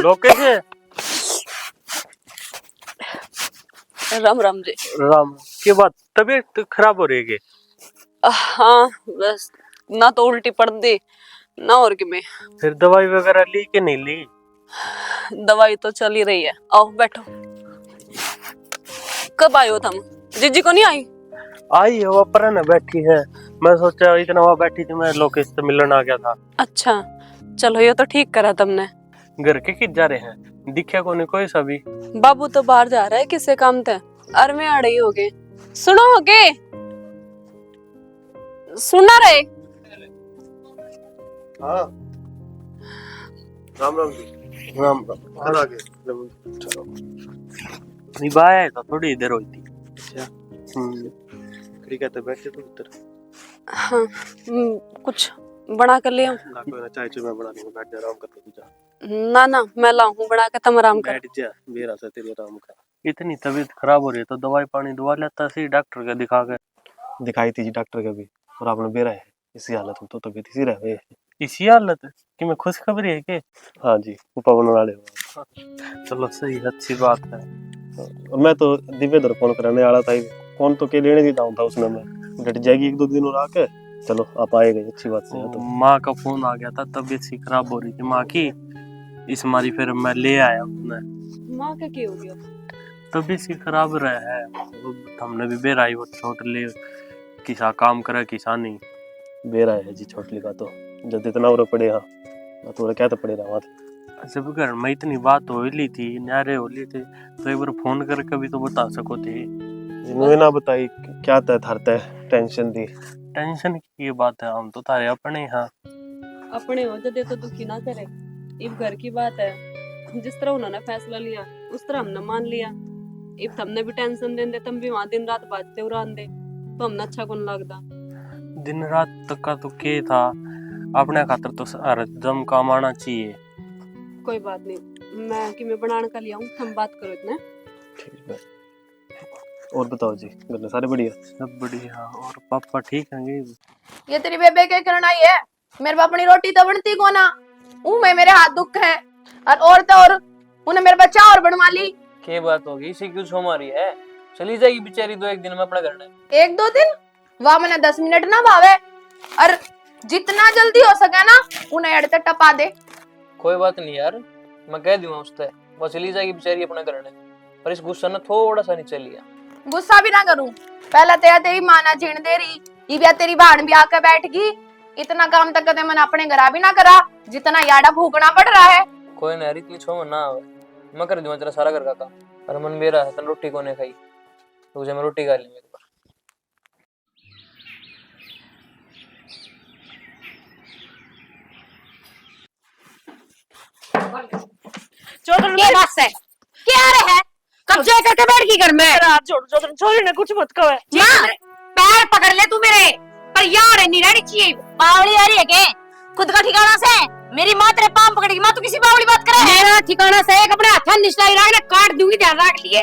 लोकेश है? राम राम जी। राम की बात, तबीयत खराब हो रही है क्या? हाँ बस, ना तो उल्टी पड़ दी ना और कि मैं। फिर दवाई वगैरह ली कि नहीं ली? दवाई तो चल ही रही है। आओ बैठो। कब आए हो तुम? जीजी को नहीं आई? आई है, वो पर ना बैठी है। मैं सोचा इतना वहां बैठी थी, मैं लोकेश से मिलने आ गया था। अच्छा चलो, ये तो ठीक करा तुमने। घर के किस जा रहे हैं? दिखा को नहीं कोई सभी। बाबू तो बाहर जा रहा है किससे काम थे। अरे मैं अड़े हो गए। सुनो हो गए, सुना रहे? हाँ राम राम जी। राम राम कल आ गए। चलो निभाया है तो थोड़ी देर हुई थी। अच्छा खड़ी कहते बैठे तो उधर हाँ कुछ बना कर ले आओ। ना कोई ना चाय चुई मैं बना दूंगा, बैठ जा आराम कर तू जा। ना ना मैं लाऊं बना के, तुम आराम कर। बैठ जा मेरा से तेरे आराम कर। इतनी तबीयत खराब हो रही है तो दवाई पानी दवा लेता सी डॉक्टर का दिखा के। दिखाई थी जी डॉक्टर का भी, और आपने बेरा है इसी हालत में तो तबीयत इसी रहे। इसी हालत कि मैं खुशखबरी है के? हाँ जी ऊपर बनने वाले हो। चलो सही, अच्छी बात है। और मैं तो दिव्य दर फोन कराने वाला था, कौन तो के लेने देता हूँ था उसने, मैं डट जाएगी एक दो दिन और आके। चलो आप आए गए, अच्छी बात से। तो माँ का फोन आ गया था, तबीयत सी खराब हो रही थी माँ की, इस मारी फिर मैं ले आया उन्हें। माँ का क्या हो गया? तबीयत सी खराब रहा है, हमने भी बेराई वो छोट ले किसा काम करे किसा नहीं। बेरा है जी छोटली का तो, जब इतना उरे पड़े हाँ तो क्या तो पड़े रहा वहाँ। जब घर में इतनी बात हो ली थी, न्यारे हो ली थी, तो एक बार फोन करके भी तो बता सको थे। जिन्होंने ना बताई क्या तय थारता है टेंशन दी। टेंशन की ये बात है, हम तो तारे अपने हाँ। अपने हो जदे तो दुखी ना करे। इब घर की बात है, जिस तरह उन्होंने फैसला लिया उस तरह हमने मान लिया। इब तुमने भी टेंशन देंदे, तुम भी वहां दिन रात बाजते उड़ान दे तो हमने अच्छा कौन लगता। दिन रात तक का तो के था, अपने खातर तो हर दम काम आना चाहिए। कोई बात नहीं, मैं कि मैं बनाने का लिया हूँ, हम बात करो इतने। ठीक है और बताओ जी, घर में सारे बढ़िया? सब बढ़िया। और पापा ठीक है? ये तेरी बेबे क्या करना ही है? मेरे बाप अपनी रोटी तो बनती को ना, में मेरे हाथ दुख है और तो और उन्हें मेरे बच्चा और बनवा ली। क्या बात होगी, इसी क्यों छो मारी है? चली जाएगी बेचारी दो एक दिन में अपना घर। एक दो दिन वाह मैंने 10 मिनट ना भावे, और जितना जल्दी हो सके ना उन्हें अड़ते टपा दे। कोई बात नहीं यार, मैं कह दूंगा उससे, वो चली जाएगी बेचारी अपना घर। पर इस गुस्सा ना थोड़ा सा नीचे लिया। गुस्सा भी ना करूं, पहला तेरी मां ना जीण दे रही, ये तेरी बहन भी आकर बैठ गई। इतना काम तक कदे मैंने अपने घर भी ना करा जितना याडा भूखना पड़ रहा है। कोई ना यार, इतनी छो ना आवे, मैं कर दूंगा तेरा सारा घर का काम। पर मन मेरा है, तन रोटी कोने खाई, तुझे मैं रोटी खा लेंगे एक बार। ये बात है क्या रहे है? कब्जे करके बैठ गई घर में। हाथ छोड़ चौधरी, छोरी ने कुछ मत कहे। पैर पकड़ ले तू मेरे, पर यार नहीं रहनी चाहिए। बावली आ रही है के? खुद का ठिकाना से मेरी माँ तेरे पांव पकड़ेगी, माँ तू किसी बावली बात करे? मेरा ठिकाना से एक अपने हाथ निचलाई रख, ना काट दूंगी, ध्यान रख लिए।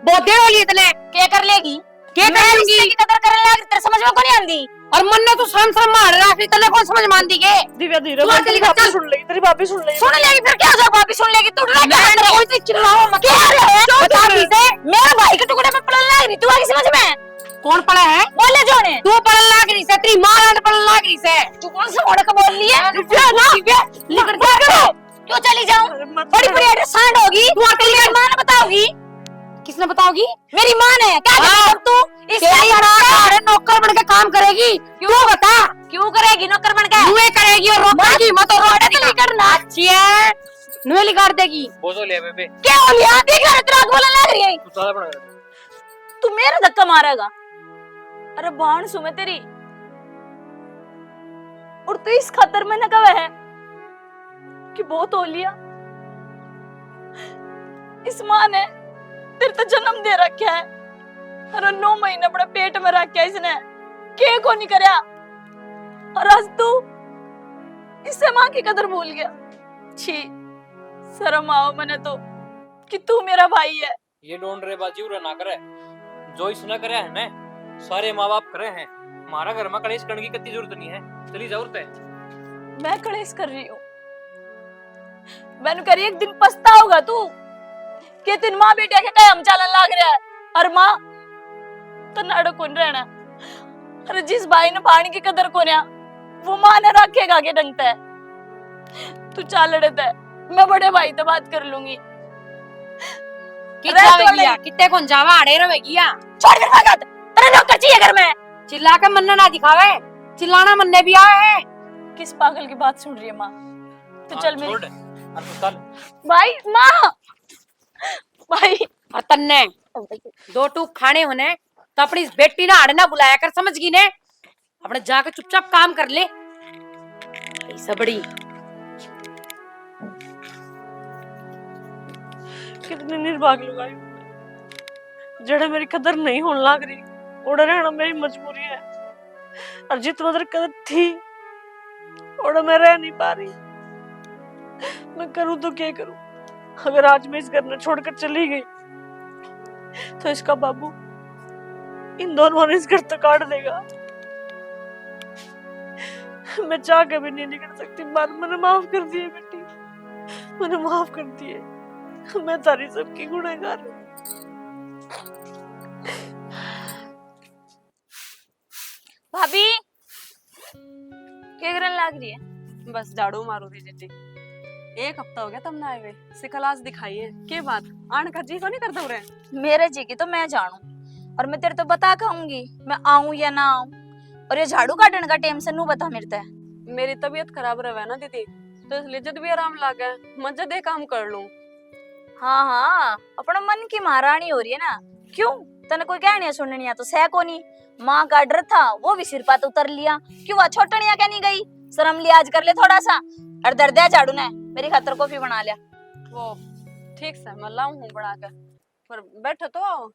बहुत देर हो गई इतने। क्या कर लेगी? क्या कर लूंगी? की कदर करने लगी तेरे समझ में कौन आंदी? और मन ने तू शर्म शर्म मार रहा है, तले कौन समझ मान दी के? दिव्या धीरे बोल, तेरी भाभी सुन लेगी, तेरी भाभी सुन लेगी। सुन लेगी फिर क्या होगा? भाभी सुन लेगी, तू डरा क्या? कोई तो चिल्लाओ मत। क्या है? बता भी से मेरा भाई के टुकड़े पे पड़ने लग रही, तू आगे समझ में? कौन पड़ा है? बोले जो ने तू पड़न लाग रही से, तेरी मां ने पड़न लाग रही से। तू कौन से मोड़ के बोल रही है? निकल जा, क्यों चली जाऊं? बड़ी बड़ी एडसांड होगी, तू अकेली मेरी मां ने बताओगी? किसने बताओगी? मेरी मां ने। क्या कर तू इस अरे नौकर बन के काम करेगी? क्यों बता? क्यों करेगी नौकर बन के? नुए करेगी और रोकेगी मत, और रोटे नहीं करना। अच्छी है, नुए लिगाड़ देगी। बोझो ले बेबे, क्या हो लिया? देख रहा तेरा बोलने लग रही है। तू सारा बना कर। तू मेरा धक्का मारेगा? अरे बाण सुमे तेरी, और तू इस खतर में न कवे है कि बहुत हो लिया। इस माँ ने तेरे तो जन्म दे रखा है, अरे 9 महीने अपने पेट में रखा है इसने, के को नहीं करया, और आज तू इससे माँ की कदर भूल गया। छी, शर्म आओ मने तो कि तू मेरा भाई है। ये डोंड रे बाजी उरा ना करे, जो इसने करे है ना सारे माँ बाप करे हैं। हमारा घर में कलेश करने की कत्ती जरूरत नहीं है, चली जरूरत है। मैं कलेश कर रही हूँ। मैंने करी एक दिन पछताओगा तू कि तीन माँ बेटिया के काम चलन लाग रहा है और माँ तो नाड़ो कौन रहना। अरे जिस भाई ने पानी की कदर को वो माँ ने रखेगा आगे डंगता है। तू चाल लड़ता है, मैं बड़े भाई तो बात कर लूंगी। कितने कौन जावा आड़े रवेगिया। छोड़ फिर भगत, तेरे नौकर चाहिए घर में। चिल्ला के मन्ना ना दिखावे, चिल्लाना मन्ने भी आए है। किस पागल की बात सुन रही है माँ? तू चल मेरी। छोड़ अस्पताल। भाई माँ, भाई और तन्ने दो टूक खाने होने तो अपनी इस बेटी ना आड़े ना बुलाया कर, समझ गई ने? अपने जाके चुपचाप काम कर ले। ऐसा बड़ी कितनी निर्भाग लुगाई जड़े मेरी कदर नहीं होने लग रही। ओड़ा रहना मेरी मजबूरी है और जितना देर कदर थी ओड़ा मैं रह नहीं पा रही। मैं करूं तो क्या करूं? अगर आज मैं इस घर में छोड़कर चली गई तो इसका बाबू इन दोनों ने इस घर तो काट देगा। मैं चाह के भी नहीं निकल सकती। मैंने माफ कर दिए बेटी, मैंने माफ कर दिए। मैं तारी सबकी गुनहगार हूं। भाभी क्या करने लग रही है? बस झाड़ू मारो दीजिए जी। एक हफ्ता हो गया तुमने आए हुए से क्लास दिखाई है के बात आन कर जी को नहीं करते रहे। मेरे जी की तो मैं जानू और मैं तेरे तो बता कहूंगी मैं आऊं या ना आऊं। और ये झाड़ू काटने का टाइम से नू बता मेरे ते। मेरी तबीयत खराब रहे ना दीदी तो इसलिए जब भी आराम लागे मैं जद एक काम कर लूं। हाँ हाँ अपना मन की महारानी हो रही है ना। क्यों तने कोई कहनी सुननी तो सह को नहीं। माँ का डर था वो भी सिर पर उतर लिया। क्यों वह छोटनिया क्या नहीं गई? शर्म लिहाज कर ले थोड़ा सा। और दर्द है झाड़ू ने मेरी खातर कॉफी बना लिया। वो ठीक से मैं लाऊं हूं बढ़ाकर पर बैठो तो आओ।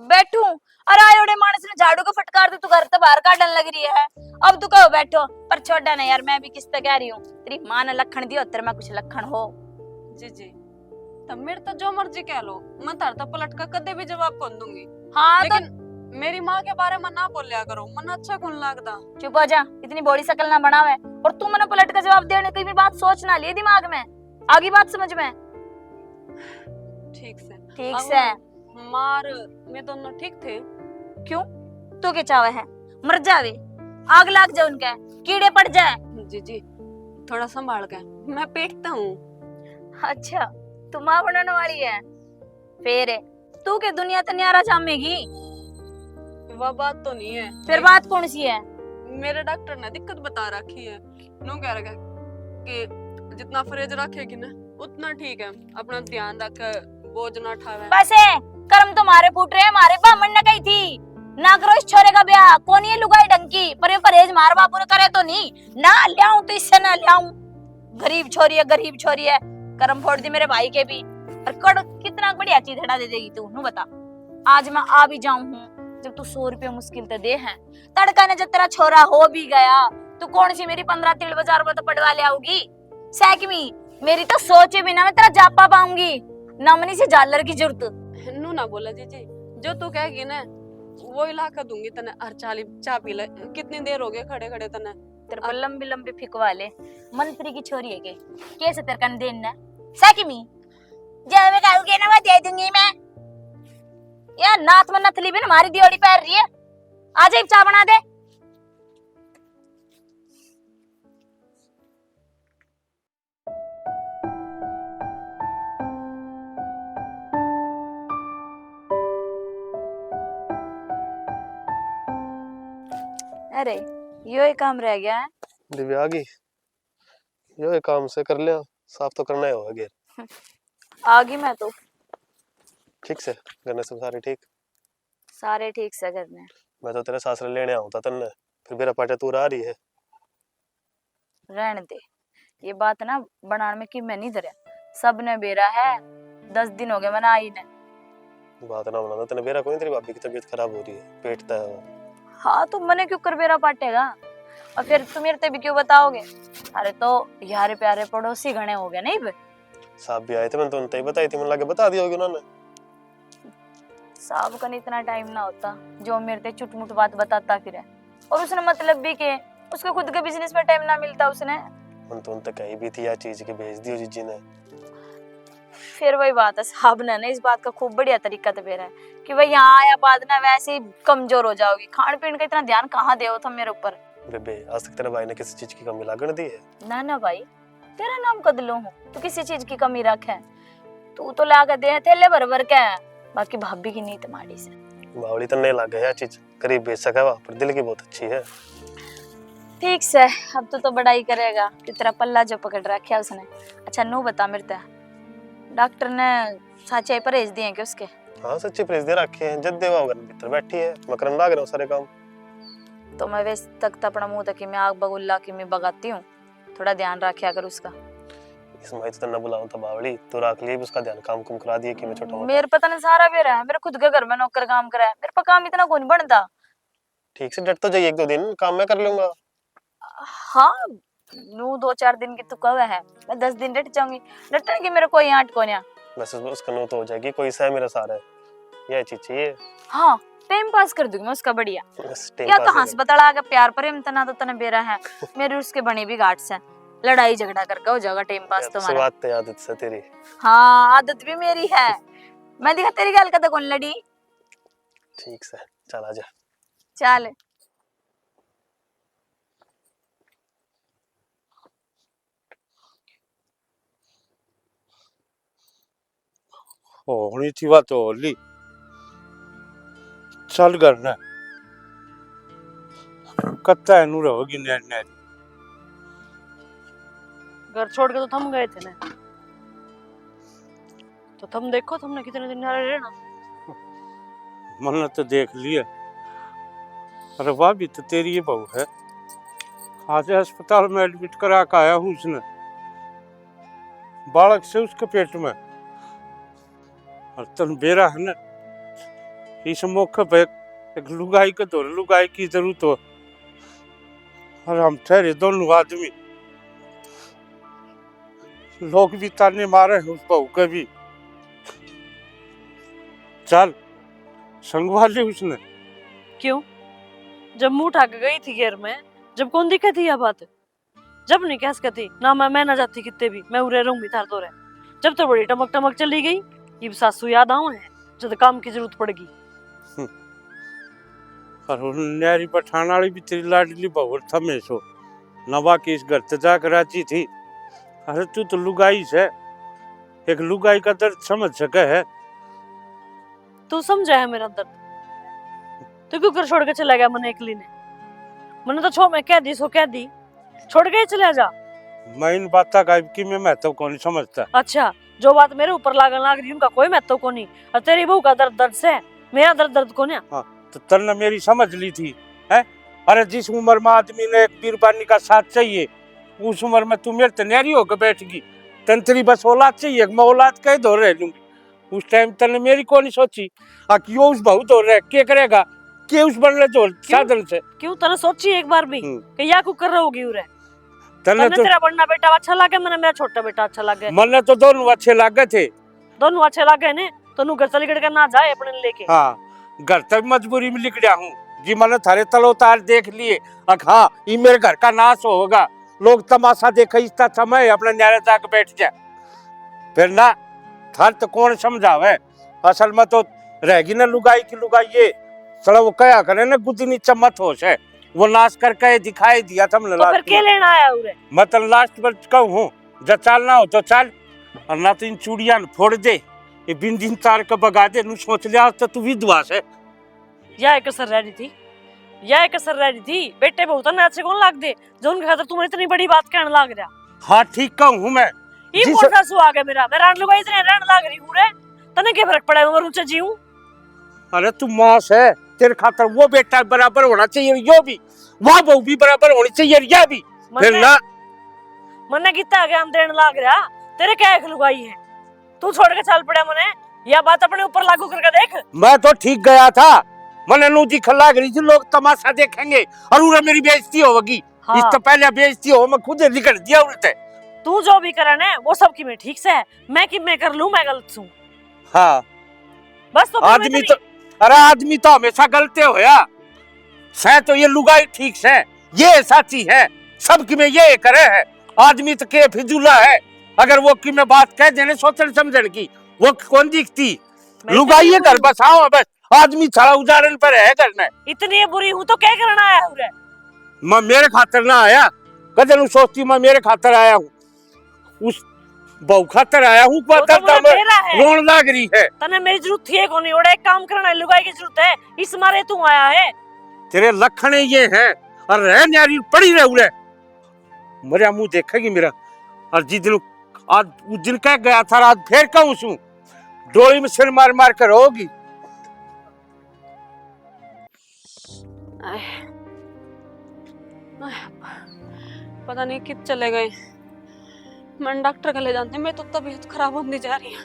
बैठू अरे आयोड़े मानस ने झाड़ू को फटकार दे तू घर तो बाहर काटने लग रही है। अब तू कहो बैठो पर छोड़ा ना यार मैं भी किस पे कह रही हूँ। तेरी माँ ने लखन दियो तेरे में कुछ लखन हो। जी जी तब मेरे तो जो मर्जी कह लो मैं तार तो पलट कर कदे भी जवाब कौन दूंगी। हाँ लेकिन मेरी माँ के बारे में ना बोलिया करो मन अच्छा कौन लगता। चुप हो जा इतनी बड़ी शकल ना बनावे। और तू मैंने पलट का जवाब देने की भी बात सोच ना लिए दिमाग में आगे बात समझ में। ठीक से ठीक से मार में दोनों ठीक थे। क्यों तू क्या चाहे है? मर जावे आग लाग जाए उनके कीड़े पड़ जाए। जी जी थोड़ा संभाल के मैं पेटता हूँ। अच्छा तू माँ बनाने वाली है फिर तू के दुनिया तो न्यारा जामेगी। वह बात तो नहीं है फिर बात कौन सी है? मेरे डॉक्टर ने दिक्कत बता रखी है। नो कह रहा है कि जितना फ्रिज रखेगी ना उतना ठीक है। अपना ध्यान रख बोझ ना उठावे। बस है कर्म तो मारे फूट रहे हमारे बामन ने कही थी ना करो इस छोरे का ब्याह। कौन ये लुगाई डंकी पर ये परहेज मार बापू ने करे तो नहीं ना लियाऊं तो इससे ना लियाऊं। गरीब छोरी है कर्म फोड़ दी मेरे भाई के भी। और कड़ कितना बढ़िया चीज हटा दे देगी तू नू बता। आज मैं आ भी जाऊं हूँ जब तू 100 रुपये मुश्किल तो दे है। तड़का ने जब तेरा छोरा हो भी गया तो कौन सी मेरी 15 तिल बाजार में तो पड़वा ले आऊगी। सैकमी मेरी तो सोचे बिना मैं तेरा जापा पाऊंगी ना मनी से झालर की जरूरत। नू ना बोला जी जी जो तू कहेगी ना वो इलाका दूंगी तने। हर चाय पी ले। कितनी देर हो गई खड़े खड़े तने। तेरे को लंबी लंबी फिकवा ले मंत्री की छोरी है के कैसे तेरे कन देना सैकमी जब मैं कहूंगी ना मैं दे दूंगी मैं। यार नाथ में नथली भी हमारी दियोड़ी पैर रही है। आ जा चाय बना दे। अरे यो ही काम रह गया है। दिव्या आ गई यो एक काम से कर लिया साफ तो करना ही होगा गेर। आ गई मैं तो ठीक से करने सब सारे ठीक। सारे ठीक से करने। मैं तो तेरे सासरे लेने आऊं था तन्ने फिर मेरा पाटे तू आ रही है। रहने दे ये बात ना बनाने में कि मैं नहीं धरे सब ने बेरा है 10 दिन हो गए मैंने आई ने। बात ना बना तने बेरा कोई तेरी भाभी की तबीयत खराब हो रही है पेटता है वो। हाँ तो मैंने क्यों कर बेरा पाटेगा और फिर तुम मेरे ते भी क्यों बताओगे। अरे तो यारे प्यारे पड़ोसी घने हो गए नहीं। साहब भी आए थे मैंने तो उनसे ही बताई थी। मैंने लगे बता दिया होगी उन्होंने। साहब का इतना टाइम ना होता जो मेरे ते चुटमुट बात बताता फिर है। और उसने मतलब भी के उसको खुद के बिजनेस में टाइम ना मिलता उसने। मन तो उनसे कही भी थी यह चीज की भेज दियो जीजी ने। फिर वही बात है, साहब ने ना इस बात का खूब बढ़िया तरीका तो बेरा है कि भाई यहाँ आया बाद ना वैसे ही कमजोर हो जाओगी, खान पीन का इतना ध्यान कहाँ दे तुम मेरे ऊपर। बेबे आज तक तेरे भाई ने किसी चीज की कमी लागण दी है? ना ना भाई, तेरा नाम कदलू हूँ, तू किसी चीज की कमी रख है, तू तो ला के दे थैले भर भर के, बाकी भाभी की नीत माड़ी से। बावली तो नहीं लागे यह चीज, करीब बेच सका वहाँ पर, दिल की बहुत अच्छी है। ठीक से, अब तो बड़ाई करेगा कि तेरा पल्ला जो पकड़ रखा उसने। अच्छा नू बता मेरे ते, डॉक्टर ने साचे परहेज दिए कि उसके? हाँ सच्ची प्रेस दे रखे हैं, जद देवा होगा भीतर बैठी है, मकरन लाग रहा हूँ सारे काम। तो मैं वैसे तक अपना मुंह तक मैं आग बगुल्ला की मैं बगाती हूँ, थोड़ा ध्यान रखा कर उसका। इसमें तो न बुलाऊं तो बावली तो राख लिए उसका ध्यान काम कुम करा दिए कि मैं छोटा मोटा। मेरे पता नहीं सारा बेरा है, मेरे खुद के घर में नौकर काम करा है, मेरे पर काम इतना कौन बनता। ठीक से डट तो जाइए, 1-2 दिन काम मैं कर लूंगा। हाँ नू 2-4 दिन की तो कब है, मैं 10 दिन डट जाऊंगी, डटने की मेरे कोई आंट कोन्या। बस उसका नो तो हो जाएगी, कोई सा है मेरा सारा है, यह चीज चाहिए। हाँ टाइम पास कर दूंगी मैं उसका बढ़िया, बस टाइम या पास तो ही हंस बतला के प्यार प्रेम तना तो तना बेरा है, मेरे उसके बनी भी घाट से लड़ाई झगड़ा करके हो जाएगा टाइम पास कर। तुम्हारा। बात तो आदत से तेरी। हाँ आदत भी मेरी है, मैं दिखा तेरी गल का तो कौन लड़ी। ठीक से चल आजा। चल होनी थी बात तो होली, चल करना कत्ता है नू रहोगी नेट नेट। घर छोड़ के तो थम गए थे ना, तो थम देखो तुमने कितने दिन यहाँ रहना। मन तो देख लिया, अरे वाह भी तो तेरी ये बहू है, आज अस्पताल में एडमिट करा के आया हूँ उसने, बालक से उसके पेट में, और तन बेरा है ना इस मौके पे एक लुगाई के दो लुगाई की जरूरत हो, और हम ठहरे दोनों आदमी, लोग भी ताने मारे हैं उस बहू के भी। चल संगवा ले उसने। क्यों? जब मुंह उठा के गई थी घेर में, जब कौन दिक्कत थी यह बात? जब नहीं कह सकती ना, मैं ना जाती कितने भी, मैं उरे रहूंगी थार तो रहे। जब तो बड़ी टमक टमक चली गई, ये सासू याद आऊं है जब काम की जरूरत पड़ेगी। और न्यारी पठान वाली भी तेरी लाडली बहू थमे सो नवा की इस घर ते जाकर राजी थी। अरे तू तो लुगाई से, एक लुगाई का दर्द समझ सके है। तू समझा है मेरा दर्द? तू क्यों कर छोड़ के चला गया मन एकली ने? मैंने तो छो मैं कह दी सो कह दी, छोड़ के ही चला जा। मैं इन बात का की मैं महत्व को नहीं समझता। अच्छा जो बात मेरे ऊपर लागन लाग रही उनका कोई महत्व को नहीं, और तेरी बहू का दर्द दर्द से, मेरा दर्द दर्द को नहीं। हाँ तो तन्ने मेरी समझ ली थी है? अरे जिस उम्र में आदमी ने एक बीरबानी का साथ चाहिए, उस उम्र में तू मेरे तैयारी होकर बैठगी, तन तेरी बस औलाद चाहिए, मैं औलाद कहीं दो रह लूंगी। उस टाइम तने मेरी को नहीं सोची क्यों उस बहू दो रहे क्या करेगा, के उस बनले जो साधन से क्यों तने सोची एक बार भी कि या को कर रहोगी उरे? तने तो तेरा बड़ा बेटा अच्छा लगे, मैंने मेरा छोटा बेटा अच्छा लगे, मने तो दोनों अच्छे लगे थे, दोनों अच्छे लगे ने तो नु घर चली कर ना जाए अपने लेके। हाँ घर तक मजबूरी में लिख गया हूँ जी, मैंने थारे तलो तार देख लिए, हाँ ये मेरे घर का नाश होगा, लोग तमाशा देखे इस समय अपने न्यारे जाके बैठ जाए, फिर ना थार तो कौन समझावे। असल में तो रहेगी ना लुगाई की लुगाई, ये सड़ा वो कया करे ना गुदनी चमत होश है, वो नाश करके दिखाई दिया था हमने। तो फिर क्या लेना आया उरे? मतलब लास्ट पर कहूँ जब चालना हो तो चल, और ना तो इन चूड़ियां फोड़ दे, ये बिन दिन तार का बगा दे, नु सोच लिया तो तू विधवास है। या एक असर रह रही थी, या एक असर रह रही थी, बेटे बहुत ना अच्छे कौन लाग दे जो उनके खातिर तुम्हारी इतनी बड़ी बात कहने लाग रहा। हाँ ठीक कहूँ मैं, ये कौन सा सु आ गया मेरा, मैं रान लुगाई इतने रहने लाग रही हूँ रे, तने क्या फर्क पड़ा है मैं ऊंचा जीऊं? अरे तू मास है, तेरे खातर वो बेटा बराबर होना चाहिए, यो भी वह बहू भी बराबर होनी चाहिए, यह भी फिर ना मने कितना आगे हम देने लाग रहा, तेरे क्या एक लुगाई है, तू छोड़ के चल पड़ा मने, यह बात अपने ऊपर लागू करके देख। मैं तो ठीक गया था, मने नूजी खल्ला गई थी, लोग तमाशा देखेंगे और उन्हें मेरी बेइज्जती होगी। हाँ। इससे पहले बेइज्जती हो मैं खुद निकल दिया उड़ते। तू जो भी करे ना वो सब की मैं ठीक से है, मैं कि मैं कर लूं मैं गलत हूं। हाँ बस तो आदमी तो, अरे आदमी तो हमेशा गलते होया, सह तो ये लुगाई ठीक से ये साची है, सबकी में ये करे है। आदमी तो के फिजूला है, अगर वो की में बात कह देने सोचने समझने की वो कौन दिखती। लुगाई है घर बसाओ बस, आदमी छड़ा उजारन पर है करना। इतनी बुरी हूँ तो क्या करना है उरे? मैं मेरे खातर ना आया, कदर सोचती मैं मेरे खातर आया हूँ, उस बहु खातर आया हूँ। रोन लाग रही है। तने मेरी जरूरत थी कोनी, ओड़े एक काम करना है, लुगाई की जरूरत है, इस मारे तू आया है। तेरे लखने ये हैं और रह न्यारी पड़ी रह उरे, मेरा मुंह देखेगी मेरा। और जिस दिन आज उस दिन कह गया था आज फिर कहूँ सू, डोली में सिर मार मार कर होगी। पता नहीं कित चले गए। मन डॉक्टर के ले जानते, मेरी तो तबीयत खराब होती जा रही है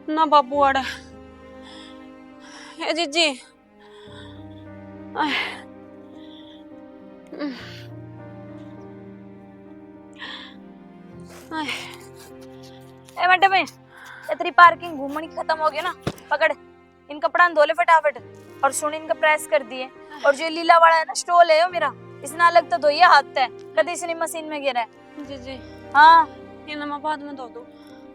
ना। बाबू आड़ा है जीजी। ए मैडम, ये तेरी पार्किंग घूमनी खत्म हो गई ना, पकड़ इन कपड़ा धो ले फटाफट, और सुन इनका प्रेस कर दिए। और जो लीला वाला है ना स्टॉल है वो मेरा, इसने अलग तो धोइए हाथ है, कभी इसने मशीन में गिरा है। जीजी हाँ ये ना मैं बाद में धो दूं।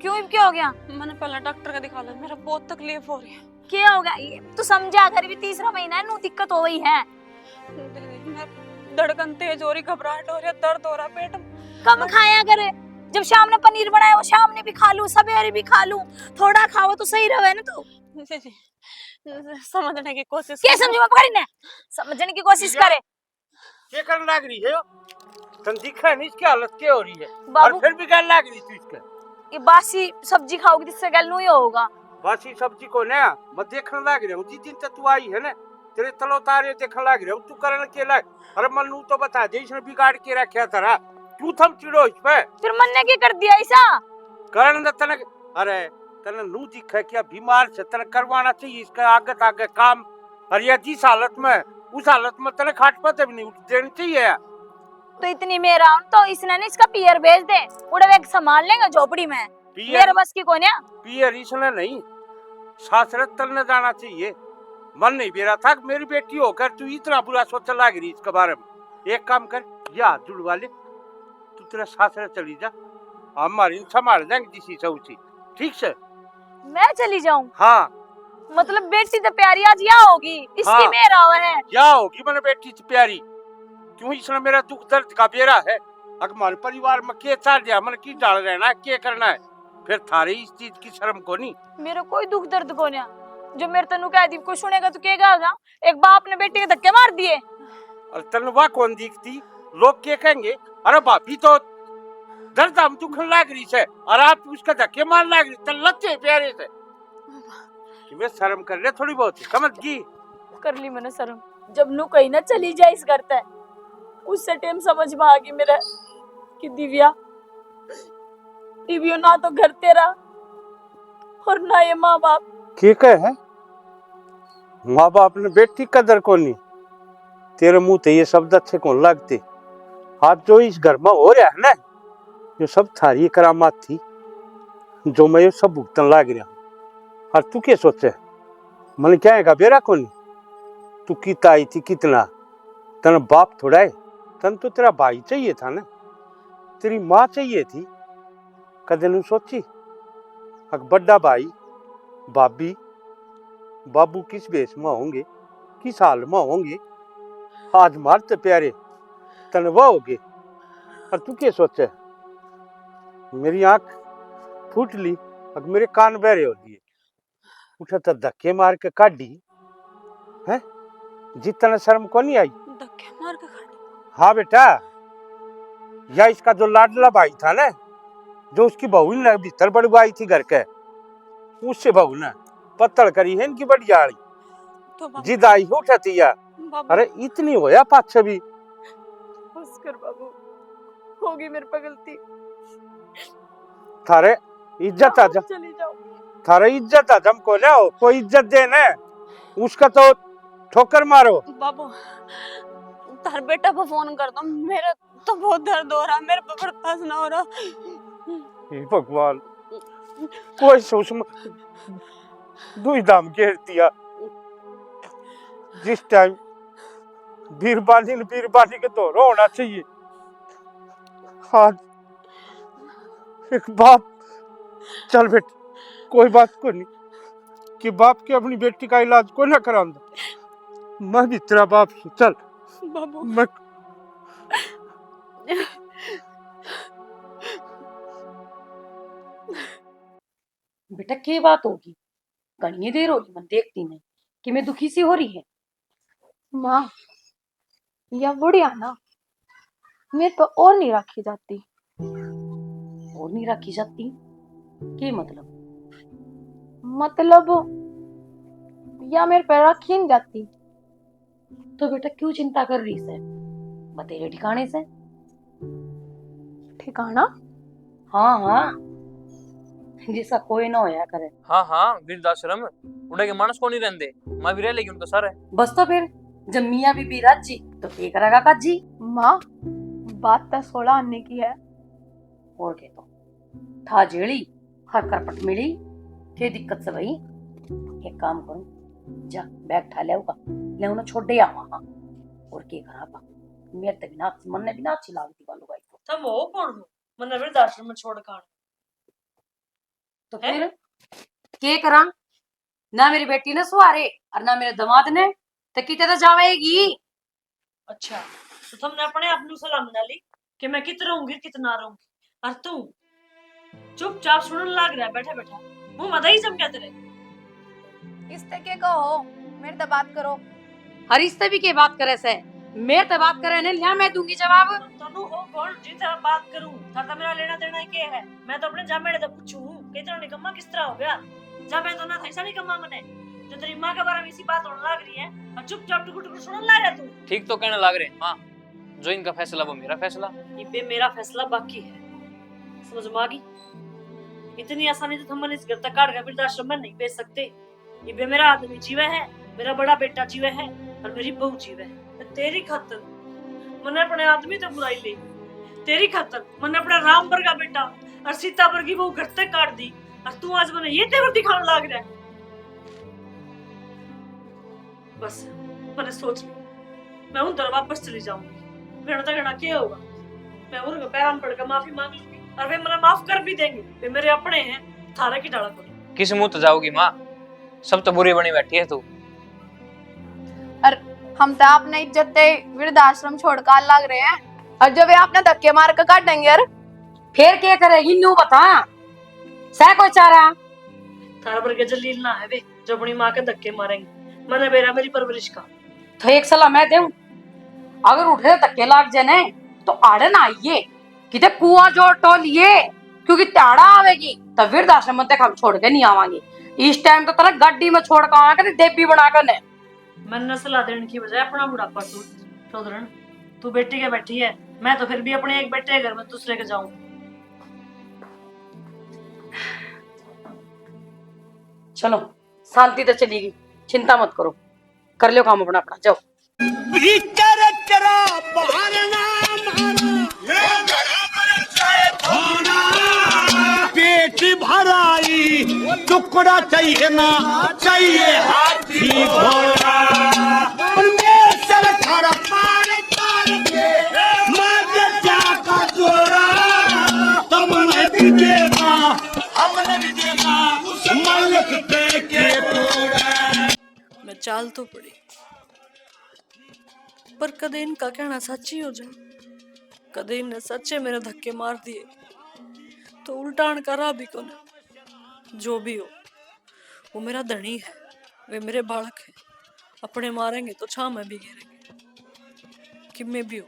क्यों, क्या हो गया? मैंने पहले डॉक्टर का दिखा लिया, मेरा बहुत तकलीफ हो रही है। क्या हो गया? ये तू समझा, अगर भी तीसरा महीना है, नू दिक्कत हो गई है। धड़कन तेज हो रही, घबराहट हो रही है, दर्द हो रहा है पेट। कम खाया करे, जब शाम ने पनीर बनाया वो शाम ने भी खा लूं, सवेरे भी खा लूं, थोड़ा खाओ तो सही रहे ना। तू समझने की कोशिश क्या समझ में पकड़ी ने, समझने की कोशिश करे। क्या करने लग रही है? तन दिखा नहीं इसकी हालत क्या हो रही है, बाबू और फिर भी गल लग रही थी इसका। ये बासी सब्जी खाओगी जिससे गल नहीं होगा। बासी सब्जी को ना मैं देखने लग रहा हूँ, जिस दिन से तू आई है ना तेरे तलो तारे देखने लग रहा हूँ। तू करने के लग, अरे मन नू तो बता दे, इसने बिगाड़ के रखा था, तू थम चिड़ो इस पे। फिर मन ने क्या कर दिया ऐसा? करण तने, अरे तने नू दिखा क्या बीमार से, तने करवाना चाहिए इसका आगे आगे काम। और ये जिस हालत में, उस हालत में तने खाट पाते भी नहीं उठ देनी चाहिए। तो इतनी मेरा तो इसने ना इसका पियर भेज दे, उड़े वे संभाल लेंगे झोपड़ी में। मेरे बस की कौन है? पियर इसने नहीं, सासरत तलने जाना चाहिए। मन नहीं बेरा था मेरी बेटी होकर तू इतना बुरा सोच लग रही इसके बारे में। एक काम कर, ये हाथ जुड़वा ले, तू तेरा सासरत चली जा, हमारी संभाल जाएंगे जिसी से उसी, ठीक से? मैं चली जाऊं? हाँ मतलब बेटी तो प्यारी आज या होगी, इसकी हाँ। मेरा है या होगी मैंने बेटी से प्यारी। क्यों इसने मेरा दुख दर्द का बेरा है, अगर हमारे परिवार में के चाल दिया मन की डाल रहना है, क्या करना है, फिर थारे इस चीज की शर्म को नहीं। मेरा कोई दुख दर्द को नहीं, जो मेरे तनु कह दी कोई सुनेगा तो कहेगा एक बाप ने बेटी के धक्के मार दिए। और तनवा कौन दिखती, लोग क्या कहेंगे, अरे भाभी तो दर्द हम दुख लग रही है और आप उसका धक्के मार लग रही, तन लगे प्यारे से। तुम्हें शर्म कर ले थोड़ी बहुत, समझ गई? कर ली मैंने शर्म, जब नू कहीं ना चली जाए इस घर तक, उससे टाइम समझ में आ गई मेरा कि दिव्या ना तो घर तेरा और ना ये माँ बाप। क्या कहे, माँ बाप ने बेटी कदर को नहीं, तेरे मुंह ते ये शब्द अच्छे कौन लगते। आज जो इस घर में हो रहा है ना, ये सब थारी करामात थी, जो मैं ये सब भुगतन लग रहा हूँ। और तू क्या सोचे, मन क्या है बेरा को नहीं, तू कितना आई थी कितना, तन बाप थोड़ा है, तन तो तेरा भाई चाहिए था ना, तेरी माँ चाहिए थी। कदे नहीं सोची बड़ा भाई भाभी बाबू किस बेस में होंगे, किस हाल में होंगे, आज मारते प्यारे तन वो होगे। और तू क्या सोचे, मेरी आंख फूट ली, मेरे कान बहरे हो दिए, उठा तो धक्के मार के काटी है, जितना शर्म को नहीं आई। धक्के मार के काटी? हाँ बेटा, या इसका जो लाडला भाई था ना, जो उसकी बहू ने भीतर बड़वाई थी घर के, उससे बहू ने पत्तल करी है इनकी बड़ी आड़ी, तो जिद आई उठाती है। अरे इतनी होया पाछे भी, बस कर बाबू, होगी मेरे पे गलती, थारे इज्जत आजा, चली जाओ। थारे इज्जत आजा, हमको ना हो कोई इज्जत देना, उसका तो ठोकर मारो। बाबू तार बेटा को फोन कर दो, मेरा तो बहुत दर्द हो रहा, मेरे पे बर्दाश्त ना हो रहा। हे भगवान, कोई सोच में दुई दाम घेर दिया, जिस टाइम बीरबानी के दोहरा होना चाहिए। आज एक बाप, चल बेटा कोई बात को नहीं कि बाप के अपनी बेटी का इलाज को ना करांदा, मैं भी तेरा बाप हूं, चल बाबू मैं बेटा क्या बात होगी? घनी देर होगी मैं देखती नहीं कि मैं दुखी सी हो रही है। माँ या बुढ़िया ना मेरे पर और नहीं रखी जाती। और नहीं रखी जाती क्या मतलब? मतलब या मेरे पर रखी नहीं जाती। तो बेटा क्यों चिंता कर रही है? बतेरे ठिकाने से। ठिकाना? हाँ हाँ, जिसका कोई ना होया करे। हाँ हाँ, वृद्धाश्रम उड़े के मानस को नहीं रहते, माँ भी रह लेगी उनका सारा। बस तो फिर जब मियाँ बीबी राजी तो क्या करेगा काजी? माँ बात तो 16 आने की है। और के तो था जेड़ी हर करपट मिली के दिक्कत से भाई। एक काम करूं, जा बैग ठा ले उन्हें छोड़ दे वहां। और के करा पा मेरे तक ना मन ने भी ना अच्छी लागती बालू भाई को। तुम वो कौन हो मन वृद्धाश्रम में छोड़ कर? तो फिर के करा? ना मेरी बेटी ने सुहारे और ना मेरे दामाद ने, तो किते तो जावेगी। अच्छा तो तुमने अपने आप सलाह बना ली कि मैं कितना रहूंगी कितना रहूंगी, और तू चुपचाप सुनने लग रहा है बैठा बैठा, मुंह मत ही चमका तेरे। इस तक कहो मेरे से बात करो। हर इससे भी के बात करे से मेरे से बात करे ने लिया मैं दूंगी जवाब। तनु हो कौन जिसे बात करूं? था मेरा लेना देना क्या है? मैं तो अपने जामेड़े से पूछूं कितना निकम्मा किस तरह हो गया? जा मैं तो ना था ऐसा निकम्मा मने जो तेरी माँ के बारे में इसी बात होने लग रही है और चुपचाप टुकुर टुकुर सुनने लग रहा तू। ठीक तो कहने लग रहे माँ, जो इनका फैसला वो मेरा फैसला। ये मेरा फैसला बाकी है, समझ में आ गई? इतनी आसानी से तो हम इस घर तक काट कर वृद्धाश्रम में नहीं भेज सकते। ये मेरा आदमी जीवे है, मेरा बड़ा बेटा जीवे है और मेरी बहू जीवे है। तेरी खातर मैंने अपने आदमी तो बुलाई ली, तेरी खातर मैंने अपने राम पर का बेटा और सीता पर की बहू घर तक काट दी, और तू आज मैंने ये तेवर दिखाने लग रहा है। बस मैंने सोच लिया मैं उधर वापस चली जाऊंगी। मेरा तगड़ा क्या होगा, मैं उनके पैरों में पड़कर माफी मांग लूंगी और वे मुझे माफ कर भी देंगे। वे मेरे अपने हैं, थारा की डाला को। किस मुंह तो जाओगी माँ, सब तो बुरी बनी बैठी है तू। और हम तो अपने इज्जत वृद्धाश्रम छोड़कर लग रहे हैं, और जब वे आपने धक्के मार कर काटेंगे यार फिर क्या करेगी? नू बता सह को चारा। थारा पर के जलील ना है वे जो अपनी माँ के धक्के मारेंगे। मैंने बेरा मेरी परवरिश का तो एक सलाह मैं दूं, अगर उठे धक्के लाग जाने तो आड़े ना आइए किते कुआं जोड़ टोलिए, क्योंकि ताड़ा आवेगी तो वृद्धाश्रम तक हम छोड़ के नहीं आवांगे। इस टाइम तो तेरा गाड़ी में छोड़ कर आकर देवी बनाकर ने। मैंने सलाह देने की बजाय अपना बुढ़ापा चौधरण तू बेटी के बैठी है, मैं तो फिर भी अपने एक बेटे के घर में दूसरे के जाऊं। चलो शांति तो चलेगी, चिंता मत करो, कर लो काम अपना अपना, जाओ। पेट भराई टुकड़ा चाहिए ना चाहिए हाथी घोड़ा, तुमने भी देना हमने भी देना मालिक के तोड़ा। मैं चाल तो पड़ी पर कदे इनका कहना सच्ची हो जाए, कदे इनने सच्चे मेरे धक्के मार दिए तो उल्टान करा भी कौन। जो भी हो वो मेरा धनी है, वे मेरे बालक है, अपने मारेंगे तो छां में भी घेरेंगे। कि मैं भी हो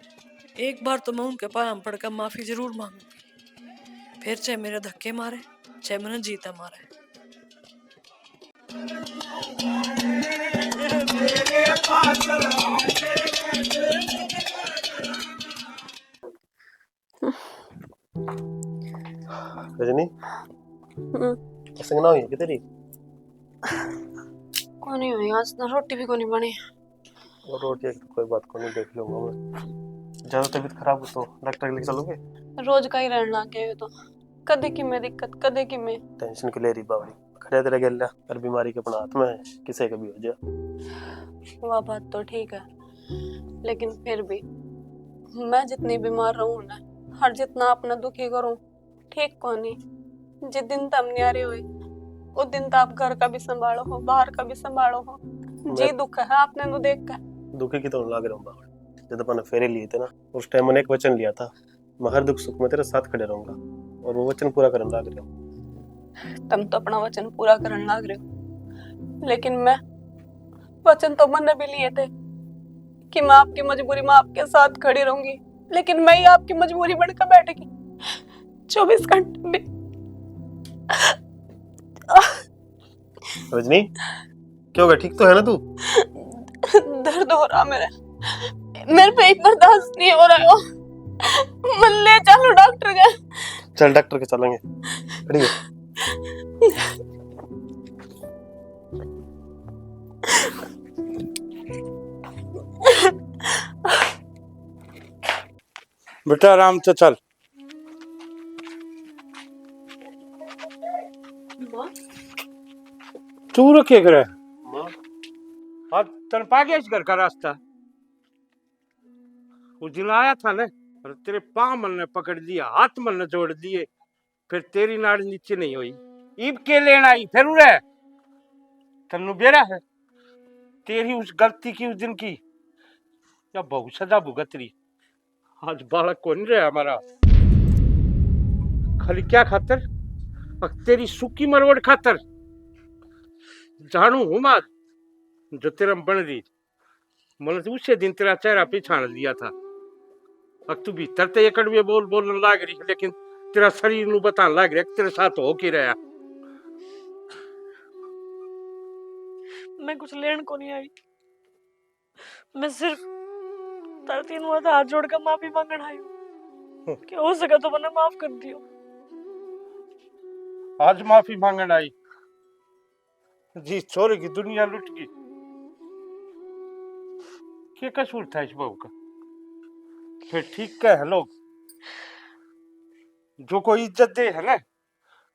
एक बार तो मैं उनके पांव पड़कर माफी जरूर मांगूंगी, फिर चाहे मेरे धक्के मारे चाहे मैंने जीता मारे। रजनी संगना हुई है तेरी? कौन ही हुई आज ना, रोटी भी कोनी बनी। और रोटी कोई बात को नहीं, देख लूंगा मैं। ज्यादा तबीयत खराब हो तो डॉक्टर के लिए चलोगे? रोज का ही रहने लग गया तो, कदे की में दिक्कत कदे की में। टेंशन के ले रही बावड़ी खड़े तेरे गेला कर बीमारी के अपना हाथ में किसे कभी हो जा। वह बात तो ठीक है, लेकिन फिर भी मैं जितनी बीमार रहूं ना, हर जितना अपना दुखी करूं, ठीक को नहीं। जिस दिन तम नहीं आ रहे हुए उस दिन तो आप घर का भी संभालो हो, बाहर का भी संभालो हो। जी दुख है आपने नु देख कर। दुखी की तो लाग रहा हूँ बाबा। जब अपन फेरे लिए थे ना, उस टाइम मैंने एक वचन लिया था, मैं हर दुख सुख में तेरे साथ खड़े रहूंगा, और वो वचन पूरा करने लाग रहा हूँ। तुम तो अपना वचन पूरा करने लाग रहे हो, लेकिन मैं वचन तो मैंने भी लिए थे कि मैं आपकी मजबूरी में आपके साथ खड़ी रहूंगी, लेकिन मैं ही आपकी मजबूरी बनकर बैठेगी 24 घंटे में। रजनी क्या होगा, ठीक तो है ना तू? दर्द हो रहा मेरे पे एक बर्दाश्त नहीं हो रहा हो। मन ले चलो डॉक्टर के। चल डॉक्टर के चलेंगे, खड़ी हो। बेटा आराम से चल। तू रखे करे अब तन पा गया इस घर का रास्ता। उस दिन आया था ना, और तेरे पांव मन ने पकड़ लिया, हाथ मन ने जोड़ दिए, फिर तेरी नाड़ नीचे नहीं हुई। ईब के लेना आई फिर उड़े तन्नू बेरा है तेरी उस गलती की, उस दिन की, या बहुत सजा भुगत रही। आज बालक कौन रहा हमारा, खाली क्या खातर, तेरी सुखी मरोड़ खातर। जानू हूं मां जो तेरा बन रही, मैंने उसे दिन तेरा चेहरा पहचान लिया था। अब तू भीतर ते एक कड़वे बोल बोलने लाग रही, लेकिन तेरा शरीर नु बताने लाग रहा तेरे साथ हो के रहा। मैं कुछ लेन को नहीं आई, मैं सिर्फ तरतीन हुआ था हाथ जोड़कर माफी मांगने आई हूँ कि हो सका तो मैंने माफ कर दियो। आज माफी मांगने आई जी, छोरे की दुनिया लुट गई। क्या कसूर था इस बहू का? फिर ठीक है लोग जो कोई इज्जत दे है ना,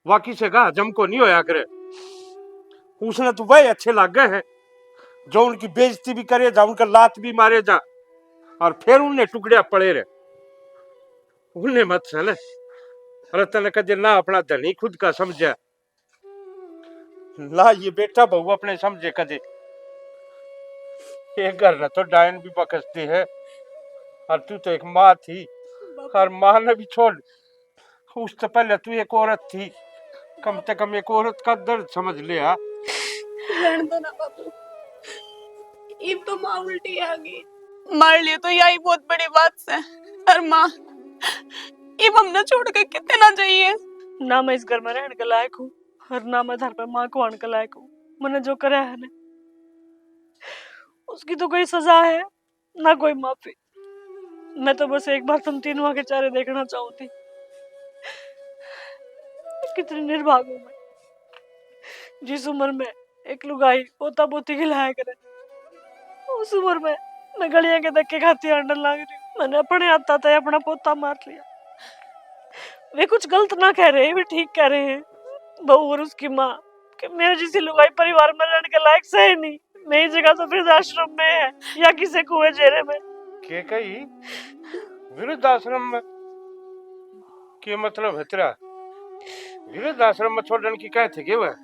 वाकई से कहा जम को नहीं होया करे। उसने तो भाई अच्छे लग गए हैं जो उनकी बेइज्जती भी करे जा, उनका लात भी मारे जा, और फिर उन्हें टुकड़े पड़े रहे। उन्हें मत चले, अरे तने कदे ना अपना धनी खुद का समझा, ना ये बेटा बहू अपने समझे कदे। एक घर न तो डायन भी बकसती है, और तू तो एक माँ थी, और माँ ने भी छोड़, उससे पहले तू एक औरत थी, कम से कम एक औरत का दर्द समझ लिया। रहने दो ना बाबू, इब तो माँ उल्टी आ गई, मार लिए तो यही बहुत बड़ी बात है। और माँ इब हमने छोड़ के कितने ना चाहिए। ना मैं इस घर में रहने के लायक हूँ, और ना मैं घर पे माँ को आने के लायक हूँ। मैंने जो करा है ना, उसकी तो कोई सजा है ना कोई माफी। मैं तो बस एक बार तुम तीनों के चेहरे देखना चाहती। कितनी निर्भाग हूँ मैं, जिस उम्र में एक लुगाई पोता पोती खिलाया करे, उस उम्र में मैं गलियां के धक्के खाती अंडर लाग रही हूँ। मैंने अपने आता था अपना पोता मार लिया। वे कुछ गलत ना कह रहे, वे ठीक कह रहे हैं, बहू और उसकी माँ, कि मेरे जैसी लुगाई परिवार में रहने के लायक सही नहीं। मेरी जगह तो वृद्धाश्रम में है या किसी कुएं जेरे में। के कही वृद्धाश्रम में? के मतलब है तेरा? वृद्धाश्रम में छोड़ने की कहते के वह?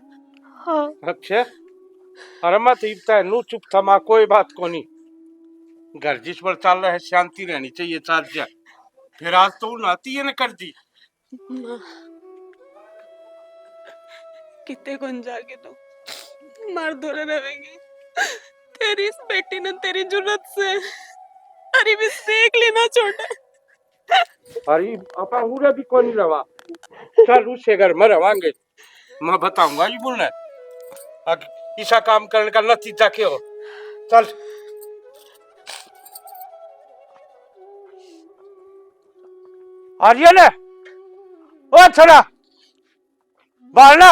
हाँ। अच्छा, अरे मत इबता है नू चुप था माँ, कोई बात को नहीं। घर जिस पर चल रहा है शांति रहनी चाहिए, चार जा। फिर आज तो नाती है न कर दी। कितने कौन जाके तो मार धोरे रहेंगे तेरी इस बेटी ने तेरी जुर्रत से अरे भी देख लेना छोटा। अरे अपा हुरा भी कौन रवा, चल उससे घर में रवांगे, मैं बताऊंगा ये बोलना ऐसा काम करने का नतीजा क्या हो। चल आर्यन, ओ छोरा बाहर ना।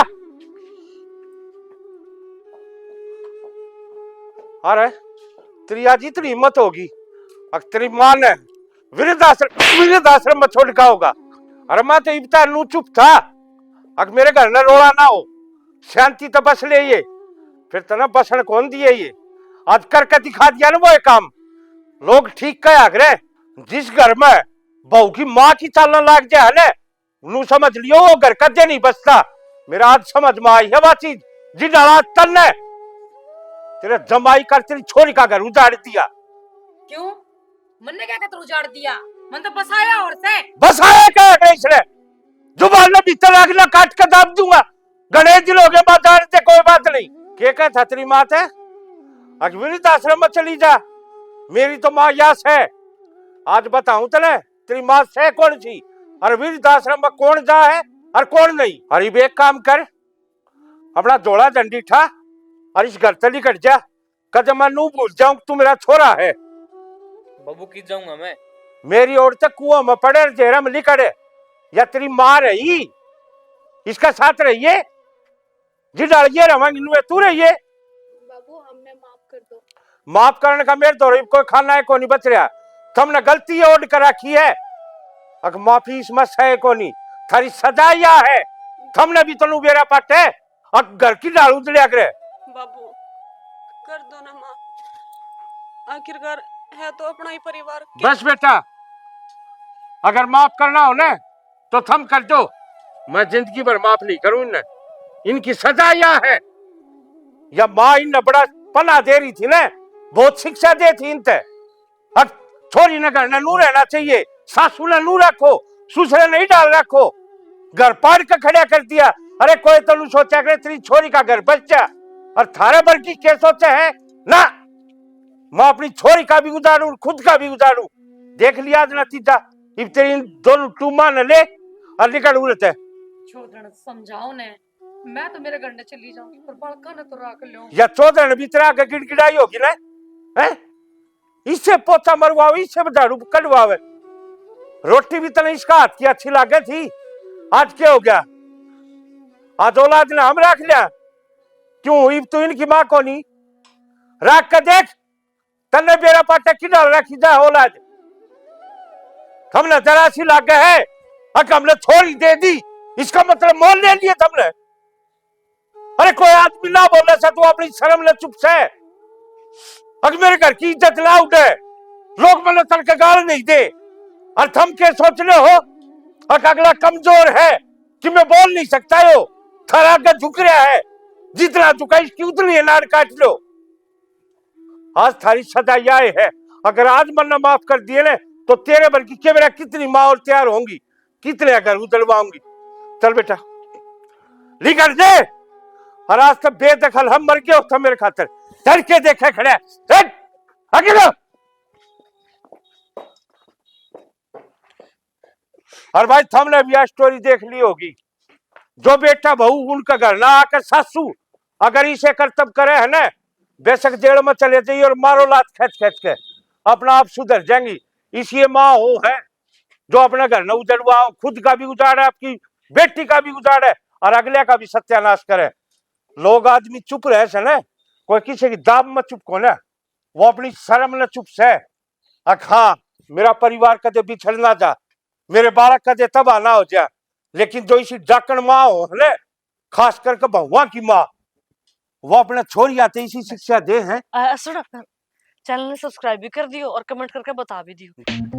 अरे तेरी आज इतनी हिम्मत होगी, तेरी माँ ने वृद्धाश्रम में छोड़ का होगा। अरे मैं तो इब्ता नू चुप था, अगर मेरे घर में रोड़ा ना हो, शांति तो बस ले ये, फिर तो ना बसन कौन दिए ये। आज करके दिखा दिया ना वो काम, लोग ठीक कहा करे, जिस घर में बहू की माँ की चालना लाग जाए ना, नू समझ लियो वो घर कदे नहीं बचता। मेरा आज समझ में आई है बात चीज, जी डाला तन ने तेरे जमाई कर तेरी छोरी का घर उजाड़ दिया। क्यों? मन ने क्या कहते उजाड़ दिया? मन तो बसाया और से बसाया क्या है इसने? जुबान में भीतर आगला काट कर दाब दूंगा। गणेश जी लोगे बात जानते, कोई बात नहीं। क्या कहता तेरी माँ है? आज वृद्धाश्रम में चली जा, मेरी तो माँ यास है। आज बताऊं तने तेरी माँ से कौन सी और वृद्धाश्रम में कौन जा है और कौन नहीं। अरे एक काम कर, अपना जोड़ा डंडी ठा और इस घर से निकट जा, कद मैं नू भूल जाऊं तू मेरा छोरा है। बाबू की जाऊंगा मैं। मेरी ओर तक कुआं में पड़े जेरा में निकड़े, या तेरी माँ रही इसका साथ रहिए, जिडालिए रवांगी नुए तू रहिए। बाबू हमने माफ कर दो। माफ करने का मेरे तो कोई खाना है को नहीं बच रहा। तुमने गलती ओढ़ कर रखी है, अगर माफी इसमें सहे को नहीं, थारी सजा या है। तुमने भी तो बेरा पाटे और घर की डाल उजड़िया करे। बाबू कर दो ना माँ, आखिरकार है तो अपना ही परिवार। बस बेटा, अगर माफ करना हो ना तो थम कर दो, मैं जिंदगी भर माफ नहीं करूं इन्हें। इनकी सजा या है, या माँ इन्हें बड़ा पना दे रही थी ना, बहुत शिक्षा दे थी इनते। अब छोरी ने घर ने नू रहना चाहिए, सासू ने नू रखो, ससुर नहीं डाल रखो, घर पाड़ के खड़ा कर दिया। अरे कोई तो सोचा करे तेरी छोरी का घर बच जा, और थारे भर की क्या सोचे है ना, मैं अपनी छोरी का भी उजाड़ू खुद का भी उजाड़ू। देख लिया आज नतीजा, इब तेरी दोनों टूमा न ले और निकल उड़ते है। छोड़न समझाओ ने, मैं तो मेरे घर ने चली जाऊंगी पर बालका ने तो रख लो। या चौधर भी तरह के गिड़गिड़ाई होगी ना, हैं? इससे पोछा मरवाओ, इससे झाड़ू कटवावे। रोटी भी तने इसका हाथ की अच्छी लागे थी, आज क्या हो गया? आज औलाद ने हम रख लिया, क्यों? इब तो इनकी माँ को नहीं रख कर देख, तन्ने बेरा पाटे की डाल रखी जा औलाद। हमने जरा सी लागे है, अगर हमने छोड़ी दे दी, इसका मतलब मोल ले लिया तुमने। अरे कोई आदमी ना बोलने से तू अपनी शर्म ले चुप से। अगर मेरे घर की इज्जत ना उठे, लोग मैंने तल के गाल नहीं दे, और तुम क्या सोचने हो अगर अगला कमजोर है कि मैं बोल नहीं सकता हो, थारा का झुक रहा है, जितना झुका इसकी उतनी नाड़ काट लो। आज थारी सजा यह है, अगर आज मन्ना माफ कर दिए ना तो तेरे भर की के मेरा कितनी माँ और तैयार होंगी, कितने घर उजड़वाऊंगी। चल बेटा निकल दे, और आज तक बेदखल हम मर गए हो मेरे खातर, चल के देखे खड़े आगे लो। और भाई तुमने भी यह स्टोरी देख ली होगी, जो बेटा बहू उनका घर ना आकर सासू अगर इसे कर्तव्य करे है ना, बेशक जेल में चले जाइए और मारो लात खेच खेच के, अपना आप सुधर जाएंगी। इसलिए माँ हो है जो अपना घर न उजड़वाओ, खुद का भी उजाड़े, आपकी बेटी का भी उजाड़े और अगले का भी सत्यानाश करे। लोग आदमी चुप रहे से ना, कोई किसी की दाब में चुप को ना, वो अपनी शर्म न चुप से। हाँ मेरा परिवार कदे बिछड़ ना जा, मेरे बालक कदे तबाह ना हो जा, लेकिन जो इसी डाकण माँ हो है, खास करके बहुआ की माँ, वो अपने छोरी आते इसी शिक्षा दे हैं। सुनो, चैनल ने सब्सक्राइब भी कर दियो और कमेंट करके बता भी दियो।